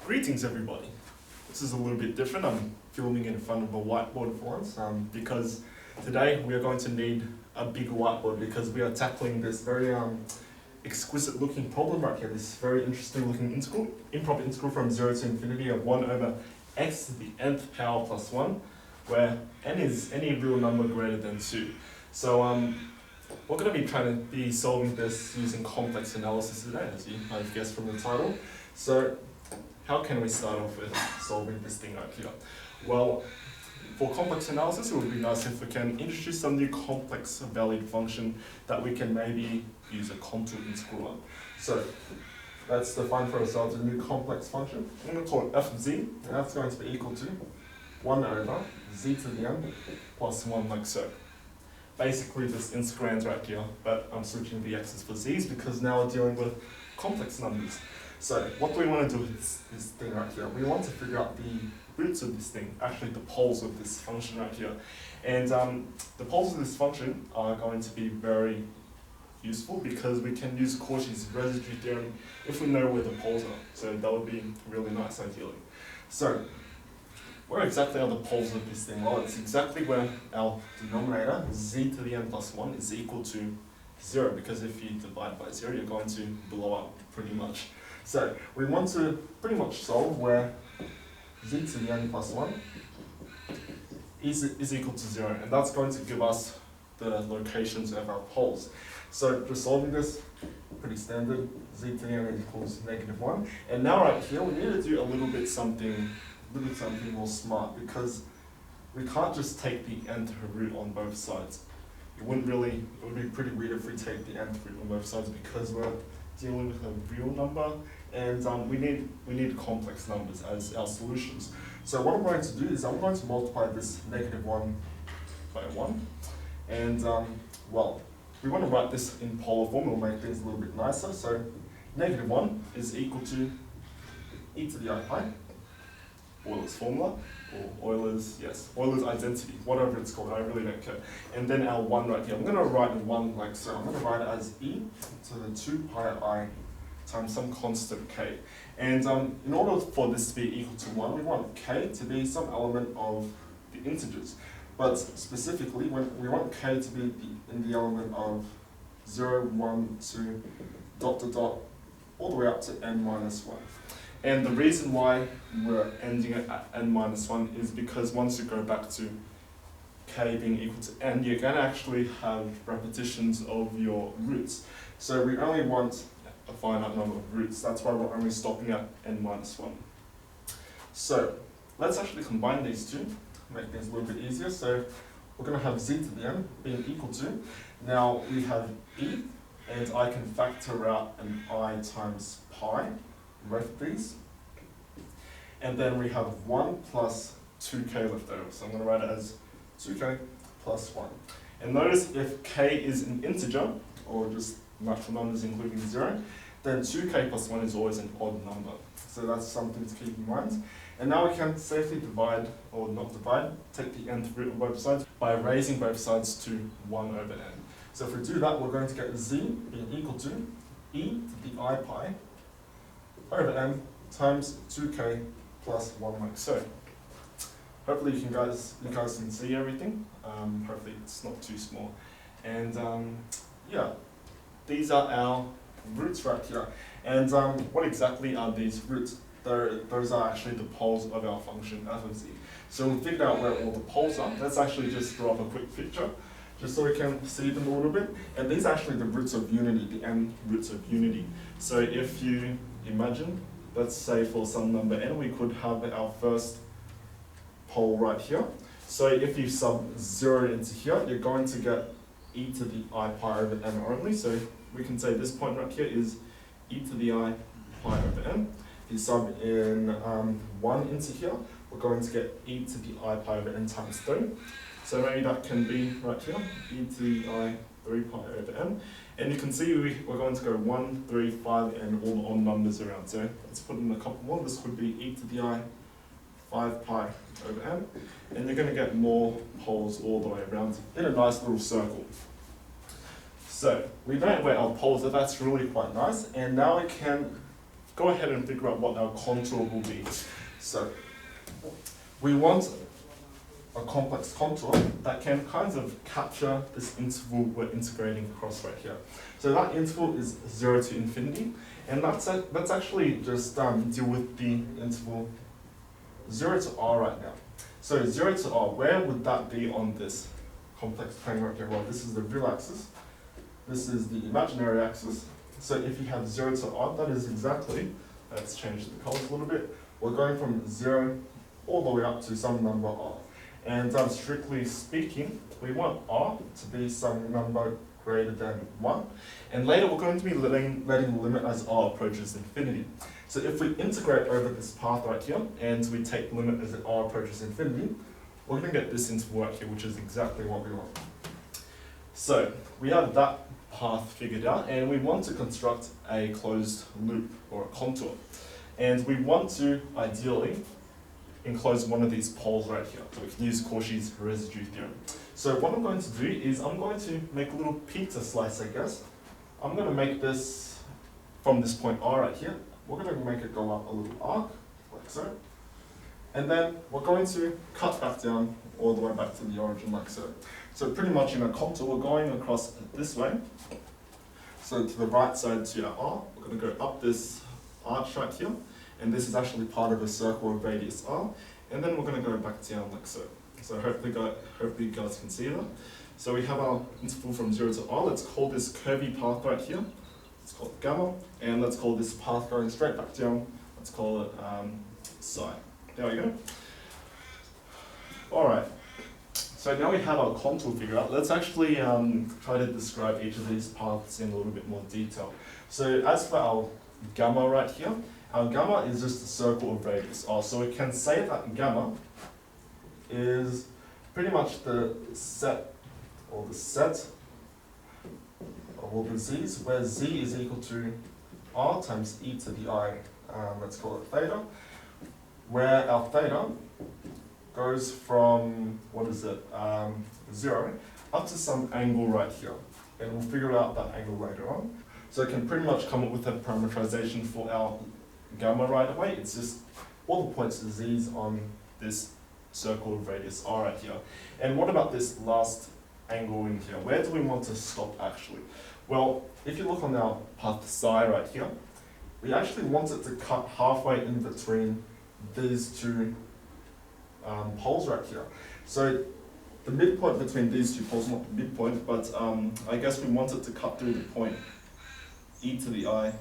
Greetings everybody. This is a little bit different. I'm filming in front of a whiteboard for once because today we are going to need a bigger whiteboard because we are tackling this very exquisite looking problem right here, this very interesting looking integral, improper integral from 0 to infinity of 1 over x to the nth power plus 1, where n is any real number greater than 2. So we're going to be solving this using complex analysis today, as you might have guessed from the title. So how can we start off with solving this thing right here? Well, for complex analysis, it would be nice if we can introduce some new complex valued function that we can maybe use a contour integral on. So let's define for ourselves a new complex function. I'm going to call it f of z, and that's going to be equal to 1 over z to the n plus 1, like so. Basically this integrand right here, but I'm switching the x's for z's because now we're dealing with complex numbers. So what do we want to do with this thing right here? We want to figure out the roots of this thing, actually the poles of this function right here. And the poles of this function are going to be very useful because we can use Cauchy's residue theorem if we know where the poles are. So that would be really nice ideally. So where exactly are the poles of this thing? Well, it's exactly where our denominator, z to the n plus 1, is equal to 0, because if you divide by 0, you're going to blow up pretty much. So we want to pretty much solve where z to the n plus 1 is equal to 0, and that's going to give us the locations of our poles. So for solving this, pretty standard, z to the n equals -1. And now right here, we need to do a little bit something more smart, because we can't just take the nth root on both sides. It would be pretty weird if we take the nth root on both sides, because we're dealing with a real number, and we need complex numbers as our solutions. So what I'm going to do is I'm going to multiply this -1 by 1, and well, we want to write this in polar form. It'll make things a little bit nicer. So -1 is equal to e to the I pi, Euler's formula, or Euler's identity, whatever it's called, I really don't care. And then our 1 right here, I'm going to write 1 like so. I'm going to write it as e to the 2 pi I times some constant k. And in order for this to be equal to 1, we want k to be some element of the integers. But specifically, we want k to be in the element of 0, 1, 2, ... all the way up to n-1. And the reason why we're ending it at n-1 is because once you go back to k being equal to n, you're going to actually have repetitions of your roots. So we only want a finite number of roots. That's why we're only stopping at n-1. So let's actually combine these two, make things a little bit easier. So we're going to have z to the n being equal to, now we have e, and I can factor out an I times pi, both of these. And then we have 1 plus 2k left over. So I'm going to write it as 2k plus 1. And notice if k is an integer, or just natural numbers including 0, then 2k plus 1 is always an odd number. So that's something to keep in mind. And now we can safely divide, or not divide, take the nth root on both sides by raising both sides to 1 over n. So if we do that, we're going to get z being equal to e to the I pi over n times 2k plus 1, like so. Hopefully you guys can see everything. Hopefully it's not too small. And yeah, these are our roots right here. And what exactly are these roots? Those are actually the poles of our function f of z. So we'll figure out where all the poles are. Let's actually just draw up a quick picture, just so we can see them a little bit. And these are actually the roots of unity, the n roots of unity. So if you imagine, let's say for some number n, we could have our first pole right here. So if you sub 0 into here, you're going to get e to the I pi over n only. So we can say this point right here is e to the I pi over n. If you sub in 1 into here, we're going to get e to the I pi over n times 3. So maybe that can be right here, e to the I 3 pi over n. And you can see we're going to go 1, 3, 5, and all the odd numbers around. So let's put in a couple more. This could be e to the I 5 pi over n. And you're going to get more poles all the way around in a nice little circle. So we know where our poles are. That's really quite nice. And now we can go ahead and figure out what our contour will be. So we want a complex contour that can kind of capture this interval we're integrating across right here. So that interval is 0 to infinity, and let's actually just deal with the interval 0 to r right now. So 0 to r, where would that be on this complex plane right here? Well, this is the real axis, this is the imaginary axis. So if you have 0 to r, that is exactly, let's change the colors a little bit, we're going from 0 all the way up to some number r. And strictly speaking, we want r to be some number greater than 1. And later we're going to be letting the limit as r approaches infinity. So if we integrate over this path right here, and we take the limit as r approaches infinity, we're going to get this interval right here, which is exactly what we want. So we have that path figured out, and we want to construct a closed loop or a contour. And we want to ideally enclose one of these poles right here. So we can use Cauchy's residue theorem. So what I'm going to do is I'm going to make a little pizza slice, I guess. I'm going to make this from this point R right here. We're going to make it go up a little arc, like so. And then we're going to cut back down all the way back to the origin, like so. So pretty much in a contour, we're going across this way. So to the right side to our R, we're going to go up this arch right here. And this is actually part of a circle of radius r, and then we're going to go back down like so. So hopefully you guys can see that. So we have our interval from 0 to r. Let's call this curvy path right here, let's call it gamma, and let's call this path going straight back down, let's call it psi. There we go. Alright, so now we have our contour figured out. Let's actually try to describe each of these paths in a little bit more detail. So as for our gamma right here, our gamma is just a circle of radius r, so we can say that gamma is pretty much the set of all the z's, where z is equal to r times e to the I, let's call it theta, where our theta goes from, 0 up to some angle right here, and we'll figure out that angle later on. So it can pretty much come up with a parameterization for our gamma right away. It's just all the points of z's on this circle of radius r right here. And what about this last angle in here? Where do we want to stop actually? Well, if you look on our path psi right here, we actually want it to cut halfway in between these two poles right here. So the midpoint between these two poles, not the midpoint, but I guess we want it to cut through the point e to the I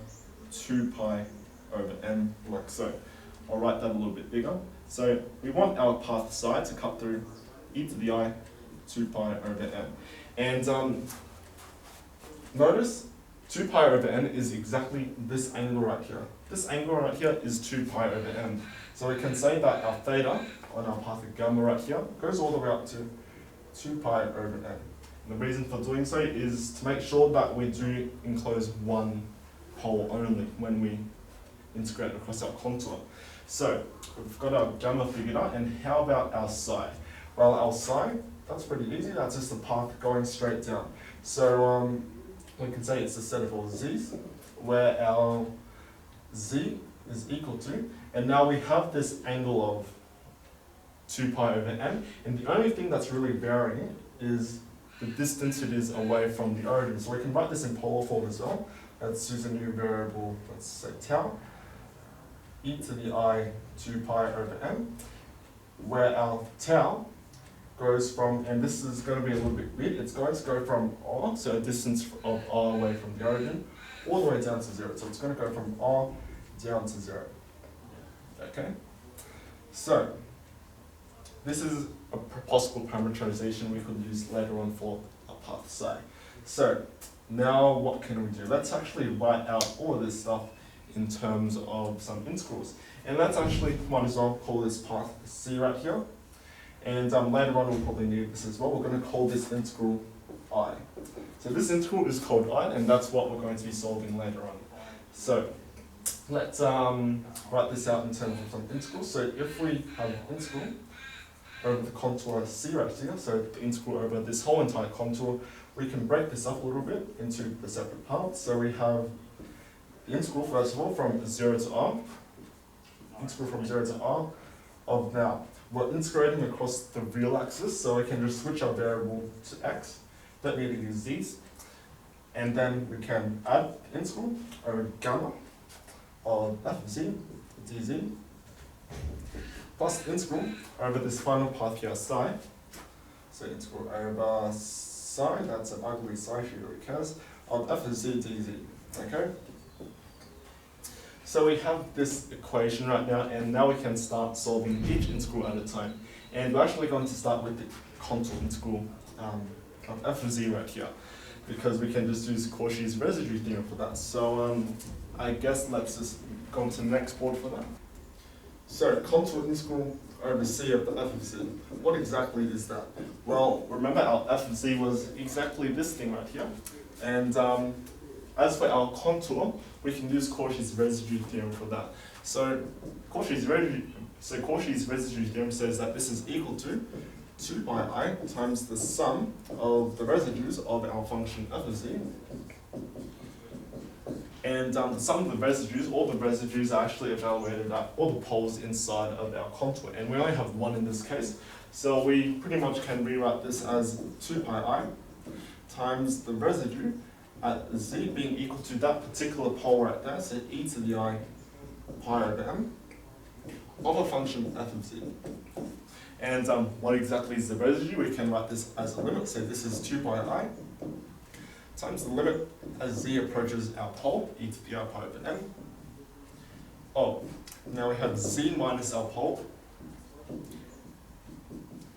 2 pi over n, like so. I'll write that a little bit bigger. So we want our path psi to cut through e to the I 2 pi over n. And notice 2 pi over n is exactly this angle right here. This angle right here is 2 pi over n. So we can say that our theta on our path of gamma right here goes all the way up to 2 pi over n. And the reason for doing so is to make sure that we do enclose one pole only when we integrate across our contour. So we've got our gamma figured out, and how about our psi? Well, our psi, that's pretty easy. That's just the path going straight down. So we can say it's a set of all z's, where our z is equal to, and now we have this angle of 2 pi over n, and the only thing that's really varying is the distance it is away from the origin. So we can write this in polar form as well. Let's use a new variable, let's say tau, e to the I 2 pi over n, where our tau goes from, and this is going to be a little bit weird, it's going to go from r, so a distance of r away from the origin, all the way down to 0. So it's going to go from r down to 0. Okay? So, this is a possible parameterization we could use later on for a path psi. So, now what can we do? Let's actually write out all of this stuff in terms of some integrals. And let's actually, might as well call this path c right here. And later on we'll probably need this as well. We're going to call this integral I. So this integral is called I, and that's what we're going to be solving later on. So let's write this out in terms of some integrals. So if we have an integral over the contour c right here, so the integral over this whole entire contour, we can break this up a little bit into the separate parts. So we have the integral, first of all, from 0 to r. Integral from 0 to r of now. We're integrating across the real axis, so we can just switch our variable to x. Don't need to use z's. And then we can add the integral over gamma of f of z dz plus the integral over this final path here, psi. So integral over psi, that's an ugly psi, who cares, of f of z dz. Okay? So we have this equation right now, and now we can start solving each integral at a time. And we're actually going to start with the contour integral of f of z right here, because we can just use Cauchy's residue theorem for that. So I guess let's just go on to the next board for that. So contour integral over c of the f of z. What exactly is that? Well, remember our f of z was exactly this thing right here. And as for our contour, we can use Cauchy's residue theorem for that. So Cauchy's residue theorem says that this is equal to 2 by I times the sum of the residues of our function f of z. And the sum of the residues, all the residues are actually evaluated at all the poles inside of our contour. And we only have one in this case. So we pretty much can rewrite this as 2 pi I times the residue at z being equal to that particular pole right there, so e to the I pi over m of a function f of z. And what exactly is the residue? We can write this as a limit, so this is 2 pi I times the limit as z approaches our pole, e to the I pi over m. Oh, now we have z minus our pole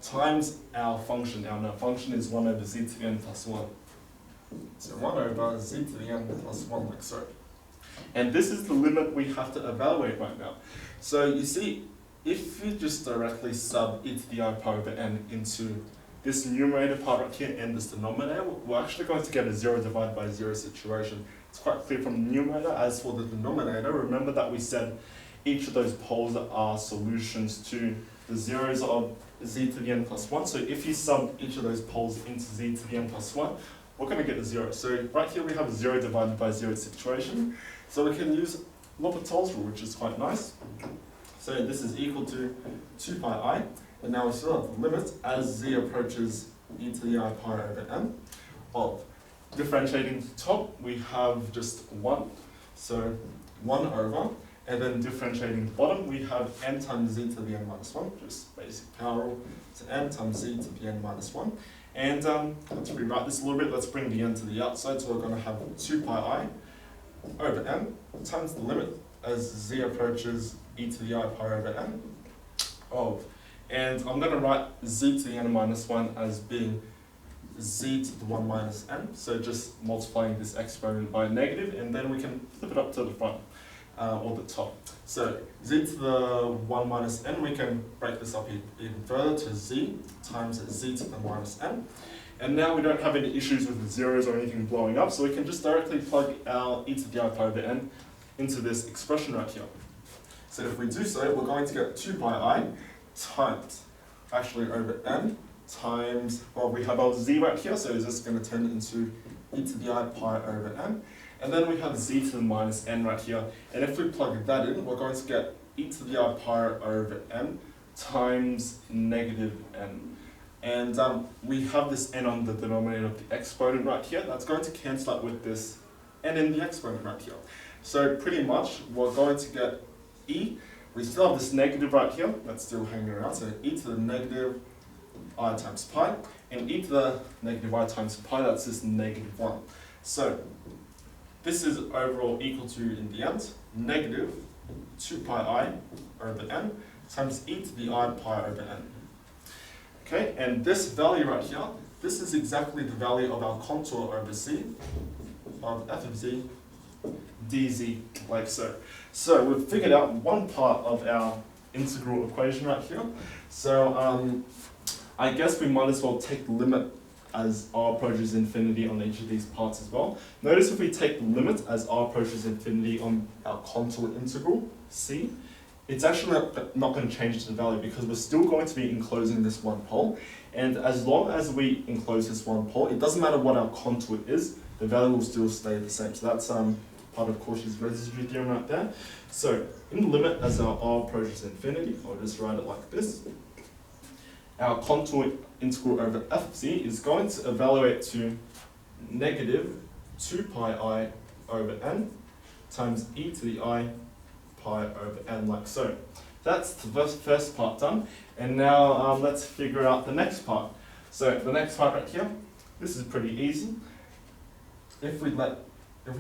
times our function. Now our function is 1 over z to the n plus 1. So 1 over z to the n plus 1, like so. And this is the limit we have to evaluate right now. So you see, if you just directly sub e to the I pi over n into this numerator part right here and this denominator, we're actually going to get a 0 divided by 0 situation. It's quite clear from the numerator. As for the denominator, remember that we said each of those poles are solutions to the zeros of z to the n plus 1. So if you sub each of those poles into z to the n plus 1, we're going to get a 0. So right here we have a 0 divided by 0 situation. So we can use L'Hopital's rule, which is quite nice. So this is equal to 2 pi I. And now we still have the limit as z approaches e to the I pi over m of differentiating the top, we have just 1. So 1 over. And then differentiating the bottom, we have n times z to the n minus 1, just basic power rule. So n times z to the n minus 1. And let's rewrite this a little bit. Let's bring the n to the outside. So we're going to have 2 pi I over m times the limit as z approaches e to the I pi over m of. And I'm going to write z to the n minus 1 as being z to the 1 minus n. So just multiplying this exponent by a negative, and then we can flip it up to the front. Or the top. So z to the 1 minus n, we can break this up even further to z times z to the minus n. And now we don't have any issues with the zeros or anything blowing up, so we can just directly plug our e to the I pi over n into this expression right here. So if we do so, we're going to get 2 pi I times, actually over n, times, well, we have our z right here, so is this going to turn into e to the I pi over n. And then we have z to the minus n right here. And if we plug that in, we're going to get e to the I pi over n times negative n. And we have this n on the denominator of the exponent right here. That's going to cancel out with this n in the exponent right here. So pretty much, we're going to get e. We still have this negative right here. That's still hanging around. So e to the negative I times pi. And e to the negative I times pi, that's this negative 1. So this is overall equal to, in the end, negative 2 pi I over n times e to the I pi over n. Okay, and this value right here, this is exactly the value of our contour over c of f of z dz, like so. So we've figured out one part of our integral equation right here. So I guess we might as well take the limit as r approaches infinity on each of these parts as well. Notice if we take the limit as r approaches infinity on our contour integral, c, it's actually not going to change the value because we're still going to be enclosing this one pole. And as long as we enclose this one pole, it doesn't matter what our contour is, the value will still stay the same. So that's part of Cauchy's residue theorem right there. So in the limit as our r approaches infinity, I'll just write it like this. Our contour integral over f of z is going to evaluate to negative 2 pi I over n times e to the I pi over n, like so. That's the first part done, and now let's figure out the next part. So the next part right here, this is pretty easy. If we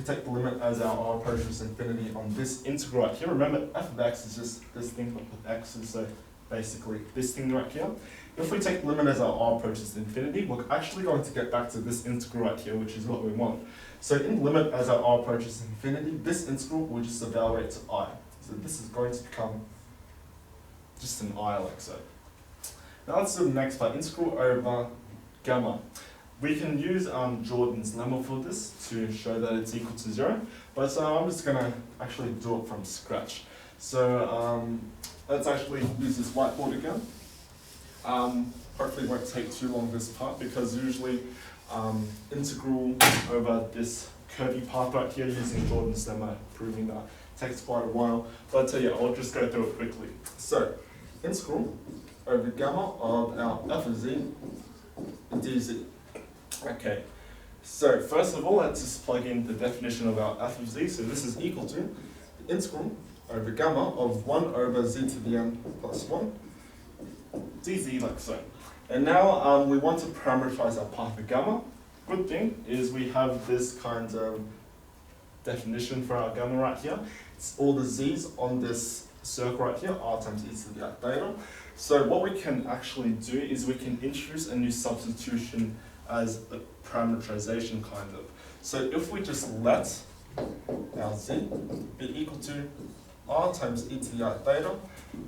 take the limit as our r approaches infinity on this integral right here, remember f of x is just this thing with x's, so basically this thing right here. If we take the limit as our r approaches infinity, we're actually going to get back to this integral right here, which is what we want. So in the limit as our r approaches infinity, this integral will just evaluate to I. So this is going to become just an I, like so. Now let's do the next part, integral over gamma. We can use Jordan's lemma for this to show that it's equal to 0, but I'm just going to actually do it from scratch. So let's actually use this whiteboard again. Hopefully it won't take too long this part, because usually integral over this curvy path right here using Jordan's lemma, proving that takes quite a while. But yeah, I'll just go through it quickly. So integral over gamma of our f of z dz. Okay, so first of all, let's just plug in the definition of our f of z. So this is equal to the integral over gamma of 1 over z to the n plus 1 dz, like so. And now we want to parameterize our path of gamma. Good thing is we have this kind of definition for our gamma right here. It's all the z's on this circle right here, r times e to the theta. So what we can actually do is we can introduce a new substitution as a parameterization kind of. So if we just let our z be equal to r times e to the theta,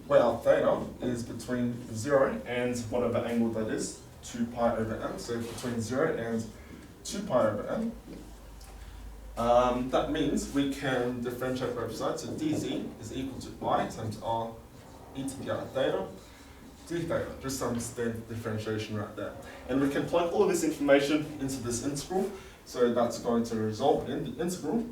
where our theta is between 0 and whatever angle that is, 2 pi over n, so between 0 and 2 pi over n. That means we can differentiate both sides, so dz is equal to I times r e to the theta d theta, just some standard differentiation right there. And we can plug all of this information into this integral, so that's going to result in the integral.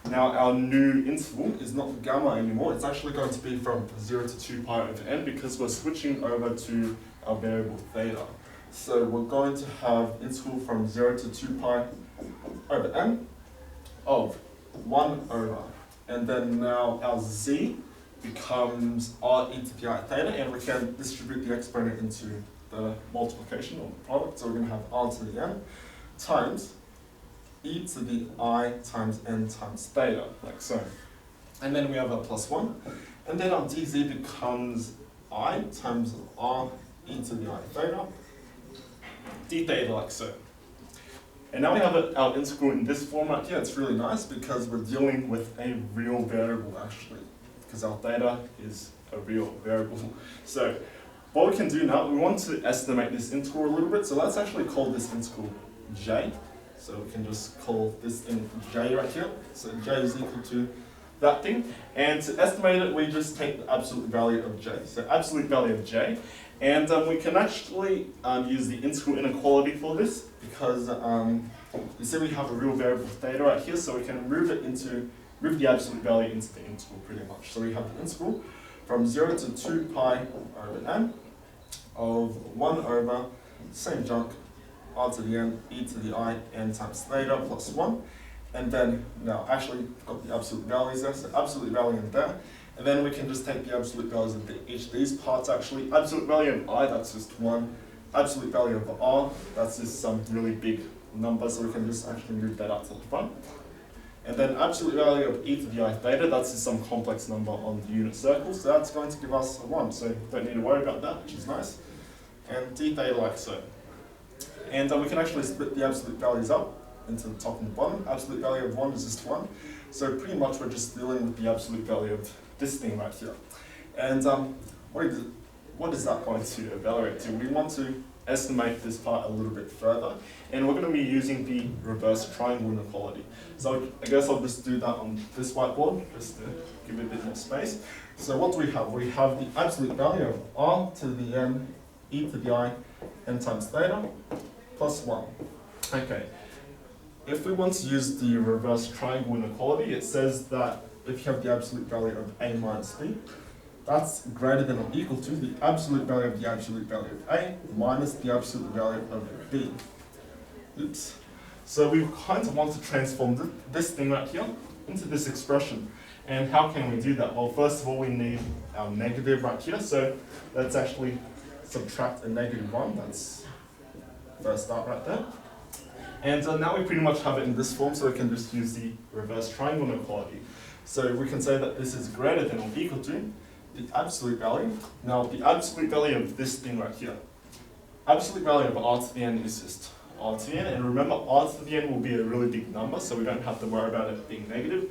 Now our new interval is not gamma anymore, it's actually going to be from 0 to 2 pi over n, because we're switching over to our variable theta. So we're going to have integral from 0 to 2 pi over n of 1 over, and then now our z becomes r e to the I theta, and we can distribute the exponent into the multiplication or the product, so we're going to have r to the n times e to the I times n times theta, like so. And then we have a plus 1, and then our dz becomes I times r e to the I theta d theta, like so. And now we have our integral in this format here. It's really nice because we're dealing with a real variable actually, because our theta is a real variable. So what we can do now, we want to estimate this integral a little bit, so let's actually call this integral j. So we can just call this thing j right here. So j is equal to that thing, and to estimate it, we just take the absolute value of j. So absolute value of j, and we can actually use the integral inequality for this, because you see we have a real variable theta right here, so we can move the absolute value into the integral pretty much. So we have the integral from 0 to 2 pi over n of 1 over, same junk, r to the n, e to the I, n times theta plus 1. And then, now actually, we've got the absolute values there, so absolute value in there. And then we can just take the absolute values of each of these parts actually. Absolute value of I, that's just 1. Absolute value of r, that's just some really big number, so we can just actually move that up to the front. And then absolute value of e to the I theta, that's just some complex number on the unit circle, so that's going to give us a 1, so don't need to worry about that, which is nice. And d theta like so. And we can actually split the absolute values up into the top and the bottom. Absolute value of 1 is just 1. So pretty much we're just dealing with the absolute value of this thing right here. And what is that going to evaluate to? We want to estimate this part a little bit further, and we're going to be using the reverse triangle inequality. So I guess I'll just do that on this whiteboard, just to give it a bit more space. So what do we have? We have the absolute value of r to the n, e to the I, n times theta, plus 1. Okay. if we want to use the reverse triangle inequality, it says that if you have the absolute value of a minus b, that's greater than or equal to the absolute value of a minus the absolute value of b. Oops. So we kind of want to transform this thing right here into this expression. And how can we do that? Well, first of all, we need our negative right here. So let's actually subtract a -1. That's first start right there. And now we pretty much have it in this form, so we can just use the reverse triangle inequality. So we can say that this is greater than or equal to the absolute value. Now, the absolute value of this thing right here, absolute value of r to the n is just r to the n. And remember, r to the n will be a really big number, so we don't have to worry about it being negative.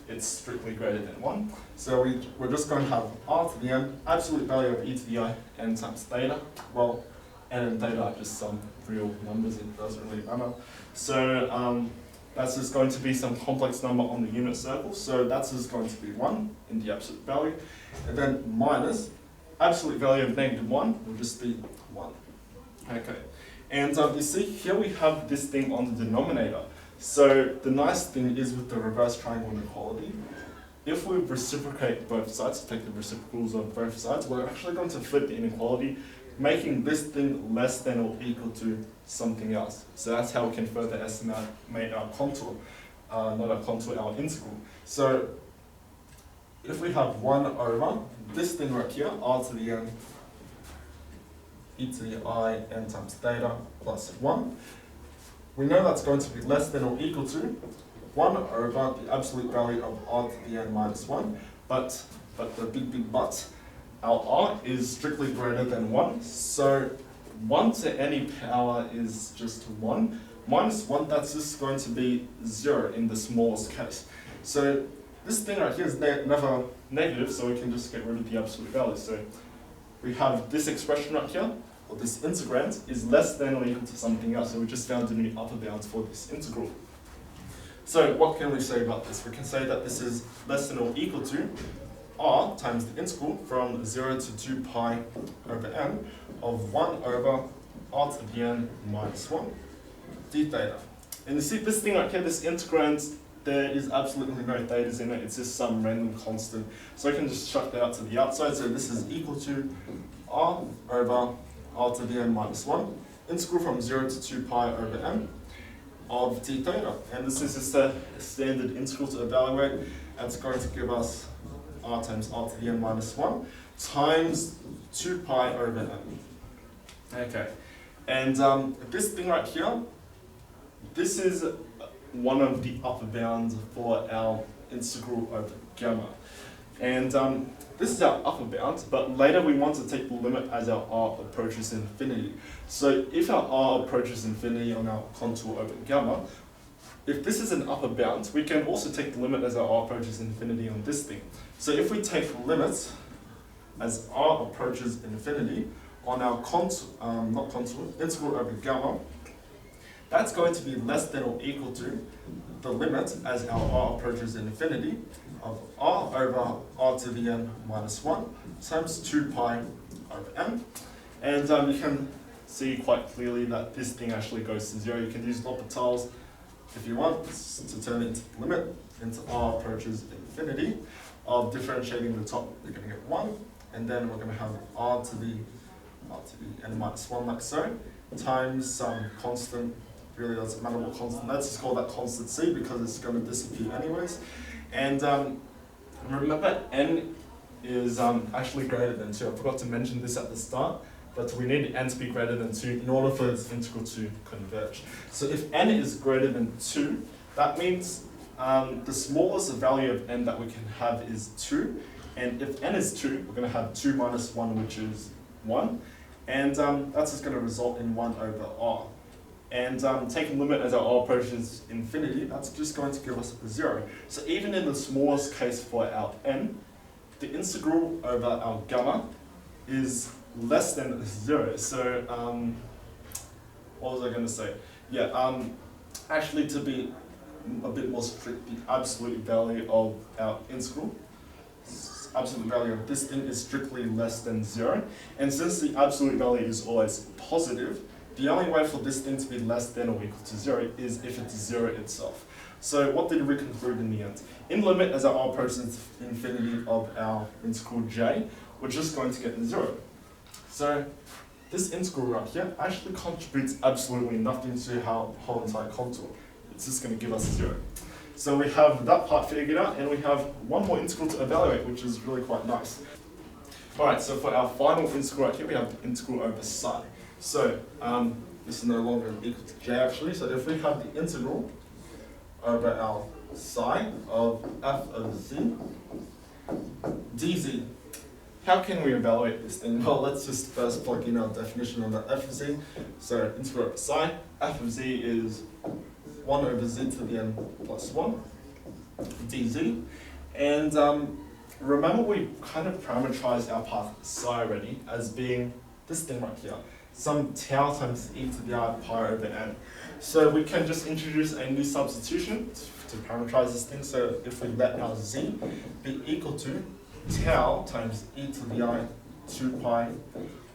It's strictly greater than 1. So we're just going to have r to the n, absolute value of e to the I, n times theta. Well, n and theta are just some real numbers, it doesn't really matter. So that's just going to be some complex number on the unit circle. So that's just going to be 1 in the absolute value. And then minus absolute value of -1 will just be 1. Okay. And you see, here we have this thing on the denominator. So the nice thing is with the reverse triangle inequality, if we reciprocate both sides, take the reciprocals of both sides, we're actually going to flip the inequality, making this thing less than or equal to something else. So that's how we can further estimate our contour, not our contour, our integral. So if we have 1 over this thing right here, r to the n, e to the I, n times theta plus 1, we know that's going to be less than or equal to 1 over the absolute value of r to the n minus 1, but the big but, our r is strictly greater than 1, so 1 to any power is just 1. Minus 1, that's just going to be 0 in the smallest case. So this thing right here is never negative, so we can just get rid of the absolute value. So we have this expression right here, or this integrand, is less than or equal to something else. So we just found the new upper bound for this integral. So what can we say about this? We can say that this is less than or equal to r times the integral from 0 to 2 pi over n of 1 over r to the n minus 1 d theta. And you see this thing right here, this integrand, there is absolutely no thetas in it, it's just some random constant. So I can just chuck that out to the outside, so this is equal to r over r to the n minus 1, integral from 0 to 2 pi over n of d theta. And this is just a standard integral to evaluate, and it's going to give us r times r to the n minus 1 times 2 pi over n. Okay, and this thing right here, this is one of the upper bounds for our integral over gamma. And this is our upper bound, but later we want to take the limit as our r approaches infinity. So if our r approaches infinity on our contour over gamma, if this is an upper bound, we can also take the limit as our r approaches infinity on this thing. So if we take the limit as r approaches infinity on our integral over gamma, that's going to be less than or equal to the limit as our r approaches infinity of r over r to the n minus 1 times 2 pi over n. And you can see quite clearly that this thing actually goes to 0. You can use L'Hopital's if you want to turn it into the limit into r approaches infinity of differentiating the top. We're going to get 1, and then we're going to have r to the n minus 1 like so, times some constant. Really doesn't matter what constant. Let's just call that constant c because it's going to disappear anyways. And remember, n is actually greater than 2. I forgot to mention this at the start, but we need n to be greater than 2 in order for this integral to converge. So if n is greater than 2, that means the smallest value of n that we can have is 2. And if n is 2, we're going to have 2 minus 1, which is 1. And that's just going to result in 1 over r. And taking limit as our r approaches infinity, that's just going to give us 0. So even in the smallest case for our n, the integral over our gamma is less than 0. So what was I going to say? Yeah, actually to be a bit more strict, the absolute value of our integral, absolute value of this thing is strictly less than 0. And since the absolute value is always positive, the only way for this thing to be less than or equal to 0 is if it's 0 itself. So what did we conclude in the end? In limit as our r approaches infinity of our integral j, we're just going to get 0. So this integral right here actually contributes absolutely nothing to our whole entire contour. It's just going to give us 0. So we have that part figured out, and we have one more integral to evaluate, which is really quite nice. Alright, so for our final integral right here, we have the integral over psi. So this is no longer equal to j actually, so if we have the integral over our psi of f of z dz, how can we evaluate this thing? Well, let's just first plug in our definition of the f of z. So integral over psi, f of z is 1 over z to the n plus 1 dz. And remember we kind of parameterized our path psi already as being this thing right here, some tau times e to the I pi over n. So we can just introduce a new substitution to parameterize this thing. So if we let our z be equal to tau times e to the I 2 pi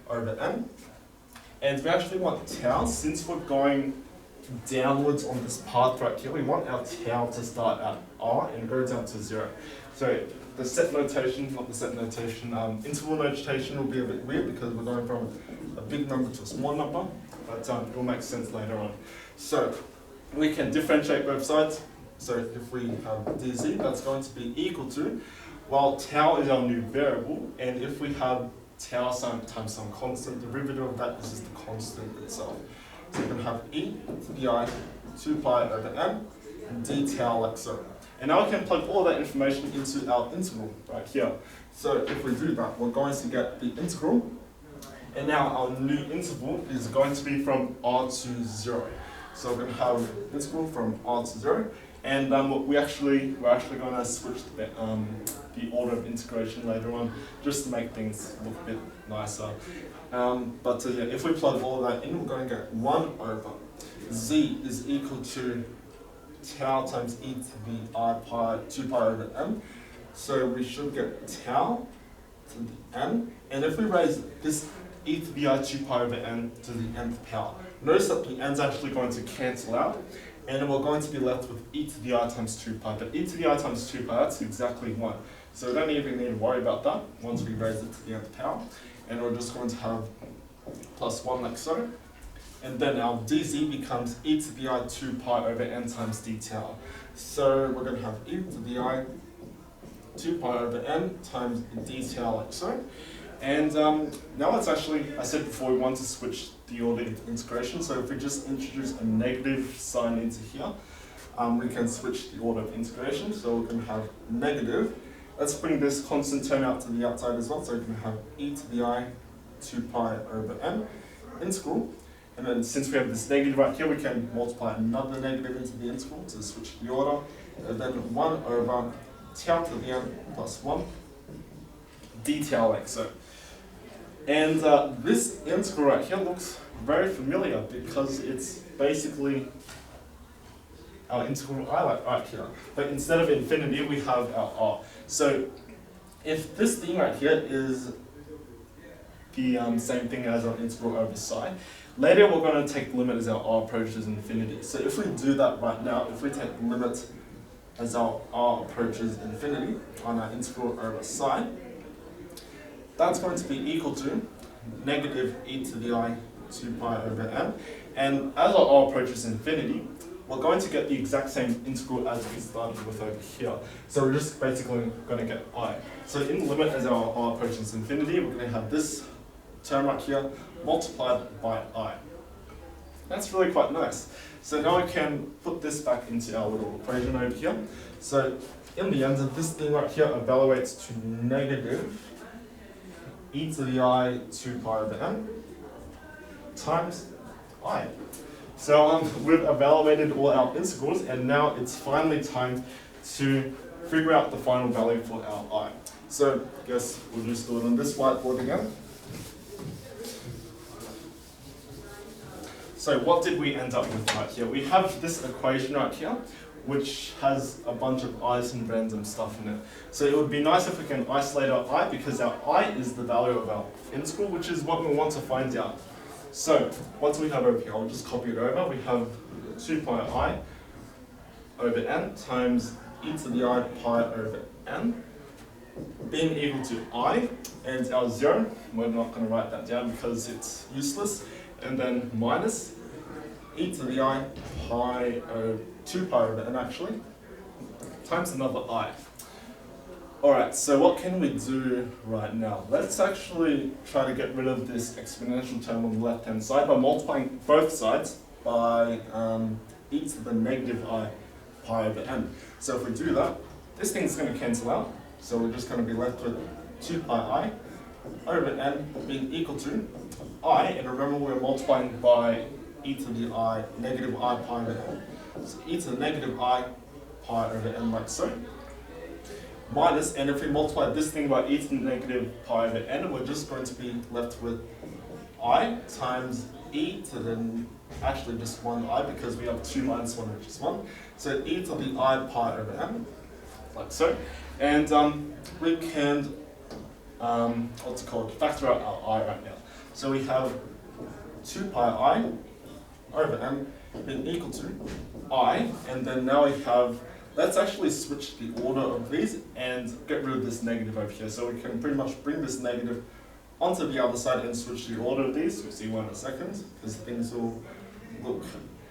over n. And we actually want tau, since we're going downwards on this path right here, we want our tau to start at r and go down to 0. So the set notation, not the set notation, interval notation will be a bit weird because we're going from a big number to a small number, but it will make sense later on. So we can differentiate both sides. So if we have dz, that's going to be equal to, well, tau is our new variable, and if we have tau times some constant, the derivative of that is just the constant itself. So we're going to have e to the I 2 pi over n d tau like so. And now we can plug all that information into our integral right here. So if we do that, we're going to get the integral. And now our new interval is going to be from r to 0. So we're going to have integral from r to 0. And we're actually going to switch the order of integration later on, just to make things look a bit nicer. Yeah, if we plug all of that in, we're going to get 1 over z is equal to tau times e to the I pi 2 pi over n. So we should get tau to the n. And if we raise this e to the I 2 pi over n to the nth power, notice that the n's actually going to cancel out, and then we're going to be left with e to the I times 2 pi. But e to the I times 2 pi, that's exactly 1. So we don't even need to worry about that once we raise it to the nth power. And we're just going to have plus 1 like so. And then our dz becomes e to the I 2 pi over n times d tau. So we're going to have e to the I 2 pi over n times d tau like so. And now it's actually, I said before, we want to switch the order of integration. So if we just introduce a negative sign into here, we can switch the order of integration. So we're going to have negative. Let's bring this constant term out to the outside as well. So we can have e to the I 2 pi over n integral. And then since we have this negative right here, we can multiply another negative into the integral to switch the order. And then 1 over tau to the n plus 1 d tau like so. And this integral right here looks very familiar because it's basically our integral I like right here. But instead of infinity, we have our r. So if this thing right here is the same thing as our integral over psi, later we're going to take the limit as our r approaches infinity. So if we do that right now, if we take the limit as our r approaches infinity on our integral over psi, that's going to be equal to negative e to the I 2 pi over n. And as our r approaches infinity, we're going to get the exact same integral as we started with over here. So we're just basically going to get I. So in the limit as our r approaches infinity, we're going to have this term right here multiplied by I. That's really quite nice. So now we can put this back into our little equation over here. So in the end, this thing right here evaluates to negative e to the I 2 pi over n times I. So we've evaluated all our integrals, and now it's finally time to figure out the final value for our I. So I guess we'll just do it on this whiteboard again. So what did we end up with right here? We have this equation right here, which has a bunch of i's and random stuff in it. So it would be nice if we can isolate our I, because our I is the value of our integral, which is what we want to find out. So what do we have over here? I'll just copy it over. We have 2 pi I over n times e to the I pi over n being equal to I, and our 0, we're not going to write that down because it's useless, and then minus e to the I pi over 2 pi over n actually, times another I. Alright, so what can we do right now? Let's actually try to get rid of this exponential term on the left hand side by multiplying both sides by e to the negative I pi over n. So if we do that, this thing's going to cancel out, so we're just going to be left with 2 pi I over n being equal to I, and remember we're multiplying by e to the I negative I pi over n. So e to the negative I pi over n like so. Minus, and if we multiply this thing by e to the negative pi over n, we're just going to be left with I times e to the, actually just one I because we have 2 minus 1 which is 1. So e to the I pi over n, like so. And we can, what's it called, factor out our I right now. So we have 2 pi I over n being equal to I, and then now we have, let's actually switch the order of these and get rid of this negative over here. So we can pretty much bring this negative onto the other side and switch the order of these. We'll see why in a second, because things will look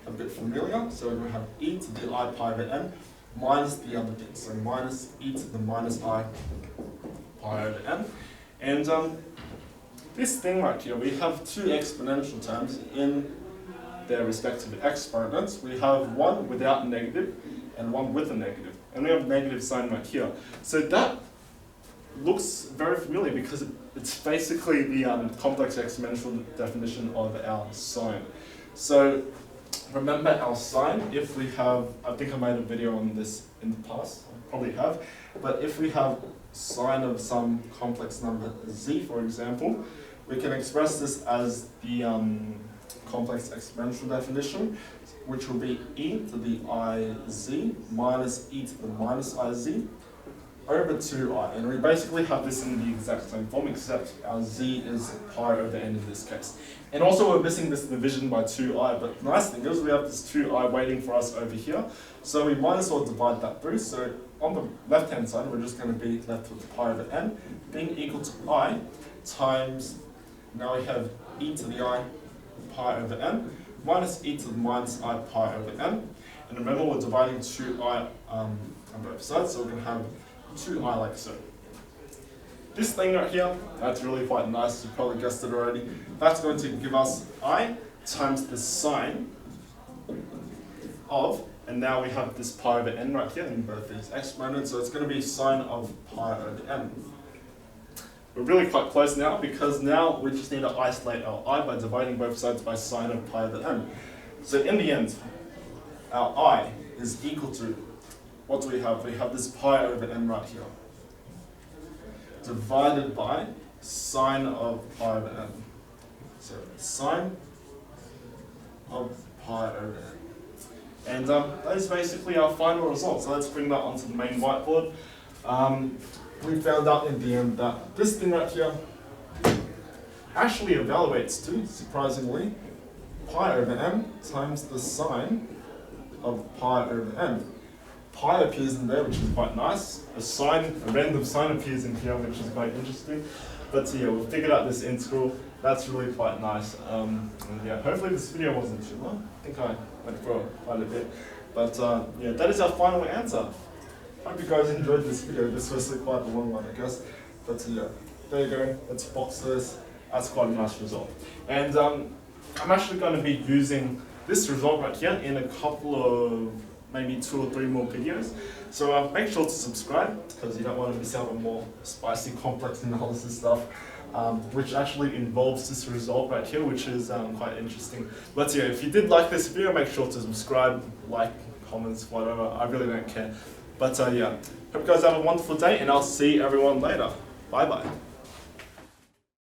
a bit familiar. So we're going to have e to the I pi over n minus the other bit. So minus e to the minus I pi over n. And this thing right here, we have 2 exponential terms in their respective exponents. We have one without a negative and one with a negative. And we have a negative sign right here. So that looks very familiar because it's basically the complex exponential definition of our sign. So remember our sign, if we have, I think I made a video on this in the past, I probably have, but if we have sign of some complex number z, for example, we can express this as the complex exponential definition, which will be e to the iz minus e to the minus iz over 2i. And we basically have this in the exact same form, except our z is pi over n in this case. And also we're missing this division by 2i, but the nice thing is we have this 2i waiting for us over here, so we might as well divide that through. So on the left hand side, we're just going to be left with pi over n being equal to I times, now we have e to the I pi over n minus e to the minus I pi over n. And remember we're dividing 2i on both sides, so we're going to have 2i like so. This thing right here, that's really quite nice, you probably guessed it already. That's going to give us I times the sine of, and now we have this pi over n right here in both these exponents, so it's going to be sine of pi over n. We're really quite close now because now we just need to isolate our I by dividing both sides by sine of pi over n. So in the end, our I is equal to, what do we have? We have this pi over n right here, divided by sine of pi over n. So sine of pi over n. And that is basically our final result. So let's bring that onto the main whiteboard. We found out in the end that this thing right here actually evaluates to, surprisingly, pi over n times the sine of pi over n. Pi appears in there, which is quite nice. A random sign appears in here, which is quite interesting. But yeah, we've figured out this integral. That's really quite nice. And yeah, hopefully this video wasn't too long. I think I went for quite a bit. But yeah, that is our final answer. Hope you guys enjoyed this video. This was quite a long one, I guess. But yeah, there you go. Let's box this. That's quite a nice result. And I'm actually going to be using this result right here in a couple of maybe 2 or 3 more videos. So make sure to subscribe because you don't want to miss out on more spicy complex analysis stuff, which actually involves this result right here, which is quite interesting. But yeah, if you did like this video, make sure to subscribe, like, comments, whatever. I really don't care. But yeah, hope you guys have a wonderful day and I'll see everyone later. Bye bye.